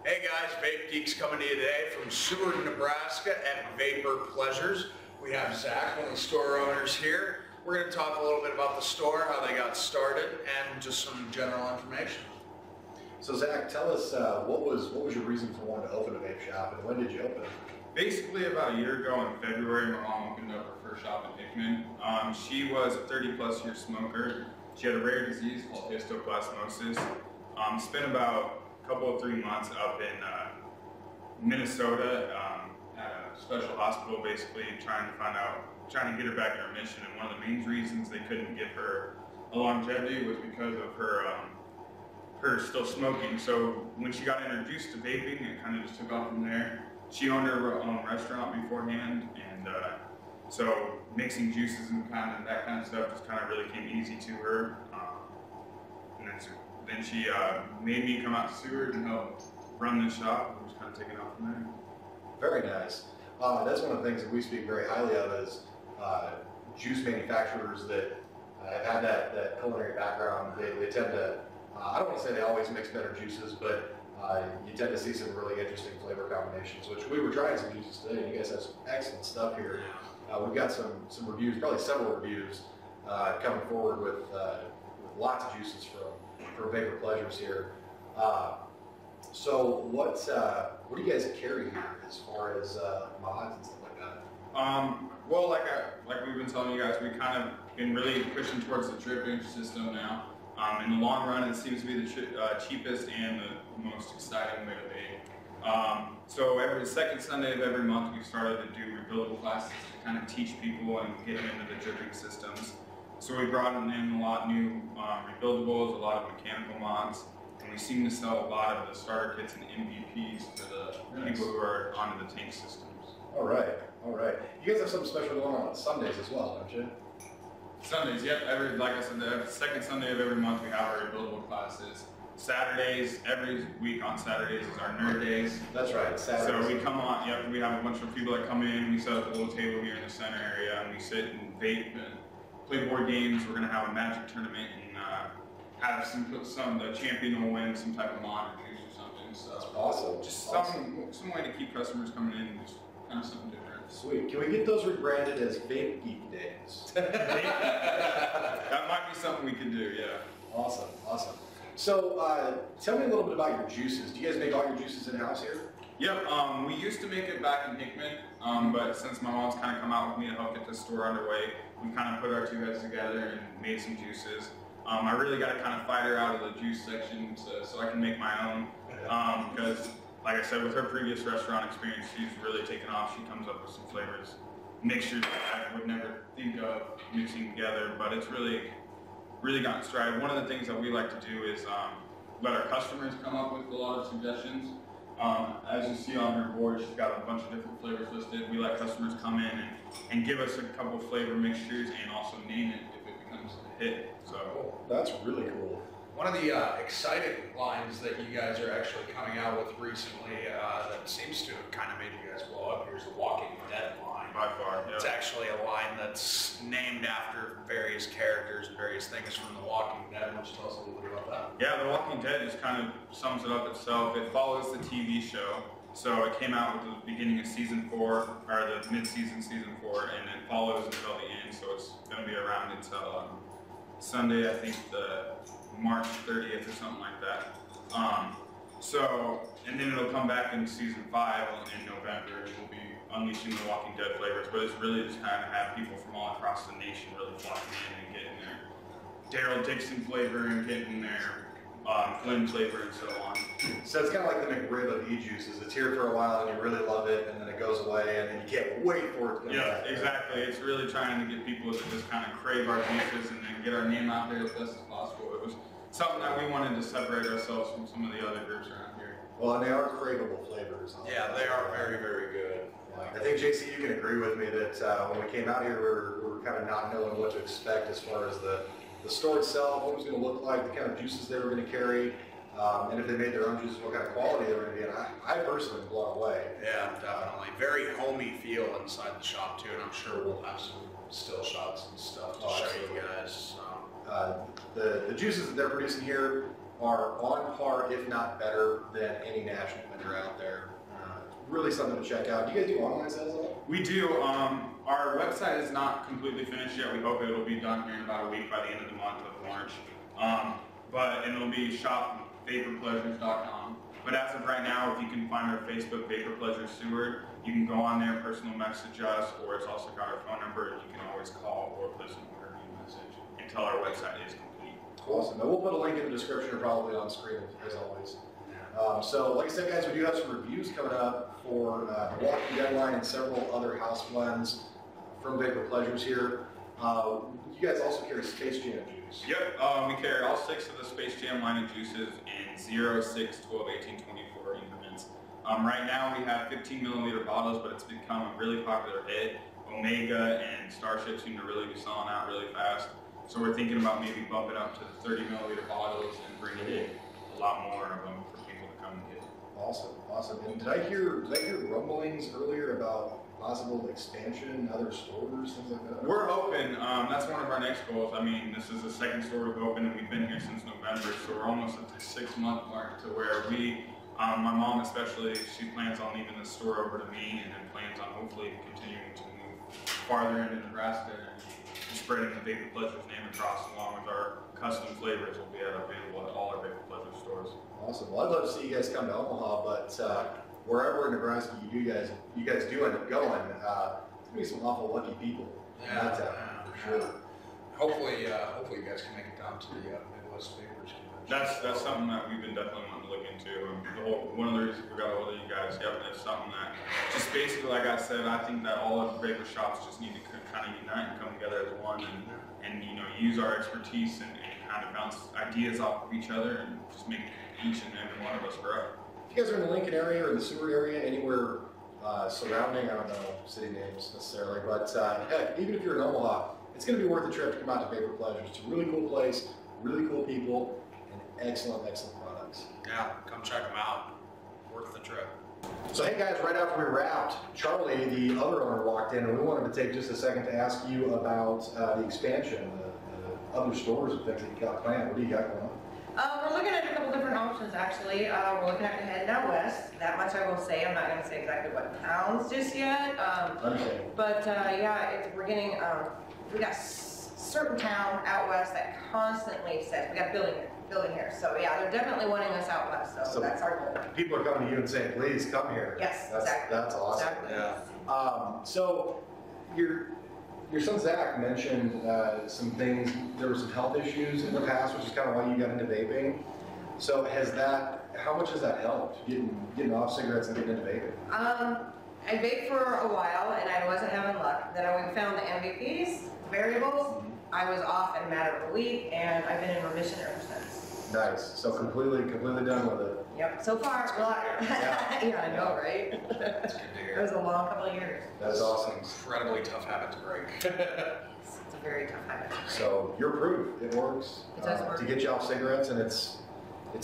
Hey guys, Vape Geeks coming to you today from Seward, Nebraska at Vapor Pleasures. We have Zach, one of the store owners here. We're going to talk a little bit about the store, how they got started, and just some general information. So Zach, tell us what was your reason for wanting to open a vape shop, and when did you open it? Basically about a year ago in February, my mom opened up her first shop in Hickman. She was a 30+ year smoker. She had a rare disease called histoplasmosis. Spent about a couple of 3 months up in Minnesota at a special hospital, basically trying to get her back in remission. And one of the main reasons they couldn't give her a longevity was because of her still smoking. So when she got introduced to vaping, it kind of just took off from there. She owned her own restaurant beforehand, and so mixing juices and that kind of stuff just kind of really came easy to her. And then she made me come out to Seward and help run this shop, and just kind of taken off from there. Very nice. That's one of the things that we speak very highly of is juice manufacturers that have had that culinary background. They tend to, I don't want to say they always mix better juices, but you tend to see some really interesting flavor combinations, which we were trying some juices today, and you guys have some excellent stuff here. We've got some reviews, probably several reviews coming forward with lots of juices from Vapor Pleasures here. So what do you guys carry here as far as mods and stuff like that? Well, like we've been telling you guys, we kind of been really pushing towards the dripping system now. In the long run, it seems to be the cheapest and the most exciting way to vape. So every second Sunday of every month, we started to do rebuildable classes to kind of teach people and get them into the dripping systems. So we brought in a lot new rebuildables, a lot of mechanical mods, and we seem to sell a lot of the starter kits and MVPs for the people who are onto the tank systems. All right, all right. You guys have something special going on Sundays as well, don't you? Sundays, yep. Like I said, the second Sunday of every month we have our rebuildable classes. Saturdays, every week on Saturdays is our nerd days. That's right, Saturdays. So we come on, yep, we have a bunch of people that come in, we set up a little table here in the center area, and we sit and vape and play board games. We're going to have a magic tournament and have the champion will win some type of mod or juice or something. So that's awesome. Just some way to keep customers coming in and just kind of something different. Sweet. Can we get those rebranded as Vape Geek Days? That might be something we could do, yeah. Awesome, awesome. So tell me a little bit about your juices. Do you guys make all your juices in-house here? Yep, we used to make it back in Hickman, but since my mom's kind of come out with me to help get the store underway, we kind of put our two heads together and made some juices. I really got to kind of fight her out of the juice section so I can make my own, because like I said, with her previous restaurant experience, she's really taken off. She comes up with some flavors, mixtures that I would never think of mixing together, but it's really gotten stride. One of the things that we like to do is let our customers come up with a lot of suggestions. As you see on her board, she's got a bunch of different flavors listed. We let customers come in and give us a couple flavor mixtures and also name it if it becomes a hit. So that's really cool. One of the exciting lines that you guys are actually coming out with recently that seems to have kind of made you guys blow up here is the Walking Dead line. By far, yeah. It's actually a line that's named after various characters and various things from The Walking Dead. Why don't you tell us a little bit about that? Yeah, The Walking Dead just kind of sums it up itself. It follows the TV show. So it came out with the beginning of season 4, or the mid-season season 4, and it follows until the end. So it's going to be around until Sunday, I think the March 30th or something like that. And then it'll come back in season 5 in November, and we'll be unleashing the Walking Dead flavors, but it's really just kind of have people from all across the nation really flocking in and getting their Daryl Dixon flavor and getting their Flynn flavor and so on. So it's kind of like the McRib of e-juices. It's here for a while and you really love it, and then it goes away and then you can't wait for it to come back. Yeah, exactly. It's really trying to get people to just kind of crave our juices and then get our name out there as best as possible. It was something that we wanted to separate ourselves from some of the other groups around here. Well, and they are craveable flavors. Yeah, they are very, very good. I think, JC, you can agree with me that when we came out here, we were kind of not knowing what to expect as far as the store itself, what it was going to look like, the kind of juices they were going to carry, and if they made their own juices, what kind of quality they were going to be. And I personally am blown away. Yeah, definitely. very homey feel inside the shop too, and I'm sure we'll have some still shots and stuff to show you guys. The juices that they're producing here are on par, if not better, than any national vendor out there. Really something to check out. Do you guys do online sales at all? We do. Our website is not completely finished yet. We hope it'll be done here in about a week by the end of the month of March. And it'll be shop.vaporpleasures.com. But as of right now, if you can find our Facebook, Vapor Pleasures Seward, you can go on there, personal message us, or it's also got our phone number, and you can always call or place an order message until our website is complete. Awesome. And we'll put a link in the description or probably on screen as always. So like I said, guys, we do have some reviews coming up for the Milwaukee Deadline and several other house blends from Vapor Pleasures here. You guys also carry Space Jam juice. Yep, we carry all 6 of the Space Jam line of juices in 0, 6, 12, 18, 24 increments. Right now we have 15 milliliter bottles, but it's become a really popular hit. Omega and Starship seem to really be selling out really fast. So we're thinking about maybe bumping up to the 30 milliliter bottles and bringing in a lot more of them for people to come and get. Awesome, awesome. And did I hear rumblings earlier about possible expansion, other stores, things like that? We're hoping. That's one of our next goals. I mean, this is the second store we've opened, and we've been here since November, so we're almost at the 6-month mark to where we, my mom especially, she plans on leaving the store over to me, and then plans on hopefully continuing to move farther into Nebraska and spreading the Vapor Pleasures name across, along with our custom flavors will be available at all our Vapor Pleasures stores. Awesome. Well, I'd love to see you guys come to Omaha, but wherever in Nebraska you guys do end up going, it's gonna be some awful lucky people. Yeah, for sure. Hopefully you guys can make it down to the Midwest Vapors Convention. That's something that we've been definitely wanting to look into. One of the reasons we got a hold of you guys, that's something that just basically, like I said, I think that all of the vapor shops just need to kind of unite and come together as one, and you know, use our expertise and kind of bounce ideas off of each other and just make each and every one of us grow. If you guys are in the Lincoln area or the Seward area, anywhere surrounding, I don't know city names necessarily, but heck, even if you're in Omaha, it's going to be worth the trip to come out to Vapor Pleasures. It's a really cool place, really cool people, and excellent products. Yeah, come check them out. Worth the trip. So hey guys, right after we wrapped, Charlie, the other owner, walked in, and we wanted to take just a second to ask you about the expansion, the other stores and things that you got planned. What do you got going on? We're looking at a couple different options actually. We're looking at heading out west. That much I will say. I'm not going to say exactly what towns just yet. But yeah, we're getting, we got certain town out west that constantly says, we got building here. So yeah, they're definitely wanting us out west, so that's our goal. People are coming to you and saying, please come here. Yes, exactly. That's awesome. Exactly. Yeah. So your son Zach mentioned some things, there were some health issues in the past, which is kind of why you got into vaping. So how much has that helped, getting off cigarettes and getting into vaping? I vaped for a while and I wasn't having luck. Then we found the MVPs, variables. I was off in a matter of a week and I've been in remission ever since. Nice. So completely done with it. Yep. So far, yeah, I know, right? That's good to It hear. was a long couple of years. That's awesome. Incredibly tough habit to break. It's a very tough habit. So you're proof it works. It does work. To get you off cigarettes, and it's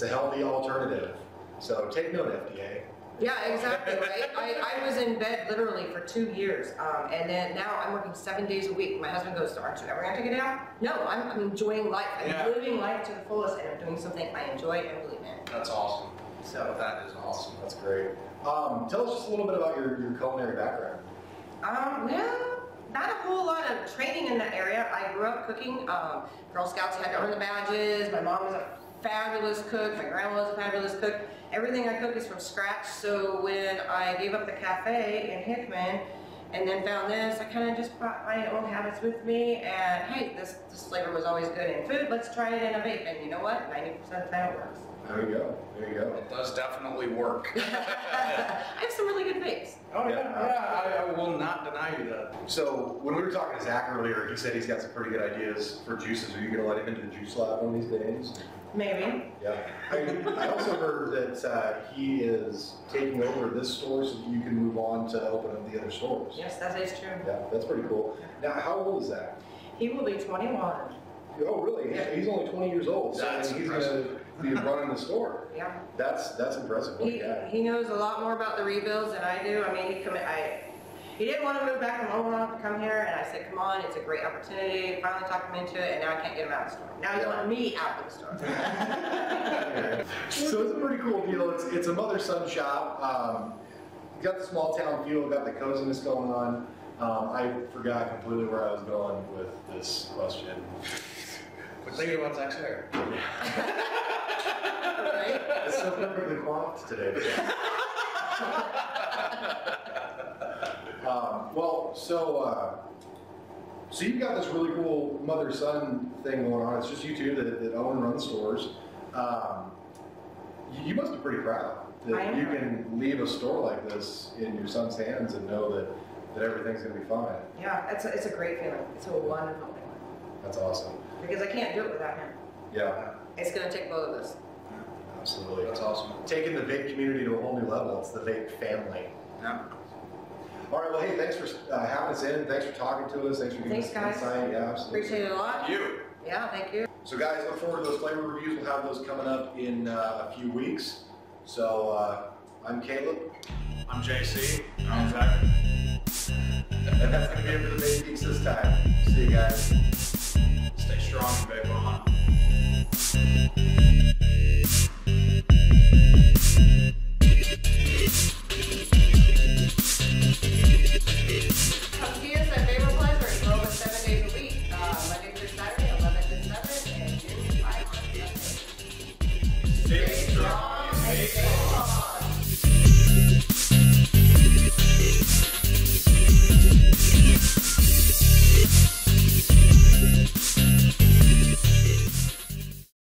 a healthy alternative. So take note, FDA. Yeah, exactly, right? I was in bed literally for 2 years, and then now I'm working 7 days a week. My husband goes, aren't you ever going to take it out? No, I'm enjoying life. I'm living life to the fullest, and I'm doing something I enjoy and believe in. That's awesome. So that is awesome. That's great. Tell us just a little bit about your culinary background. Well, not a whole lot of training in that area. I grew up cooking. Girl Scouts had to earn the badges. My mom was a fabulous cook. My grandma was a fabulous cook. Everything I cook is from scratch. So when I gave up the cafe in Hickman and then found this, I kind of just brought my own habits with me. And hey, this flavor was always good in food. Let's try it in a vape. And you know what? 90% of the time it works. There you go. There you go. It does definitely work. I have some really good vapes. Oh yeah, I will not deny you that. So when we were talking to Zach earlier, he said he's got some pretty good ideas for juices. Are you going to let him into the juice lab one of these days? Maybe. Yeah. I also heard that he is taking over this store so that you can move on to open up the other stores. Yes, that is true. Yeah, that's pretty cool. Now, how old is Zach? He will be 21. Oh, really? Yeah, he's only 20 years old. So That's he's impressive. be running the store. Yeah. That's impressive. What a guy. He knows a lot more about the rebuilds than I do. I mean, he didn't want to move back from Omaha to come here, and I said, come on, it's a great opportunity. Finally talked him into it, and now I can't get him out of the store. Now he's wanting me out of the store. So it's a pretty cool deal. It's a mother-son shop. Got the small town feel, got the coziness going on. I forgot completely where I was going with this question. We're thinking about Zach's hair. Right? It's so perfectly coiffed today. So you've got this really cool mother-son thing going on. It's just you two that own and run the stores. You must be pretty proud that you can leave a store like this in your son's hands and know that everything's going to be fine. Yeah, it's a great feeling. It's a wonderful feeling. That's awesome. Because I can't do it without him. Yeah, It's going to take both of us. absolutely. That's awesome. Taking the vape community to a whole new level. It's the vape family. Yeah. All right, well, hey, thanks for having us in. Thanks for talking to us. Thanks for giving us Thanks, guys. insight. Yeah, absolutely. Appreciate it a lot. You. Yeah, thank you. So guys, look forward to those flavor reviews. We'll have those coming up in a few weeks. So I'm Caleb. I'm JC. I'm Zach. And that's going to be it for the Vape Geeks this time. See you guys. Stay strong and vape on. Come see us at Vapor Pleasures. We're open 7 days a week. Monday through Saturday, 11 to 7, and June 5 on Sunday. Stay Stay strong and stay on.